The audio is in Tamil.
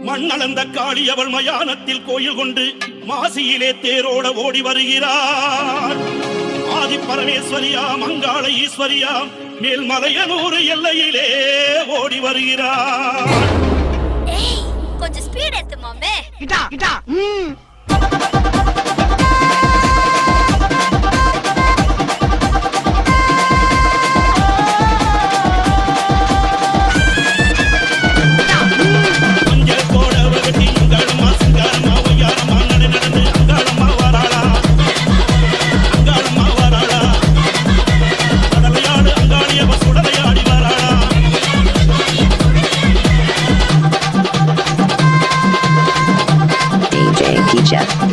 மண்ணளந்த காளி அவள் மயானத்தில் கோயில் கொண்டு மாசியிலே தேரோட ஓடி வருகிறார். ஆதி பரமேஸ்வரியாம் அங்காள ஈஸ்வரியாம் மேல்மலையனூர் எல்லையிலே ஓடி வருகிறார். கொஞ்சம் ஸ்பீட் ஏத்து மாமே. கிட்டா கிட்டா DJ Peaches.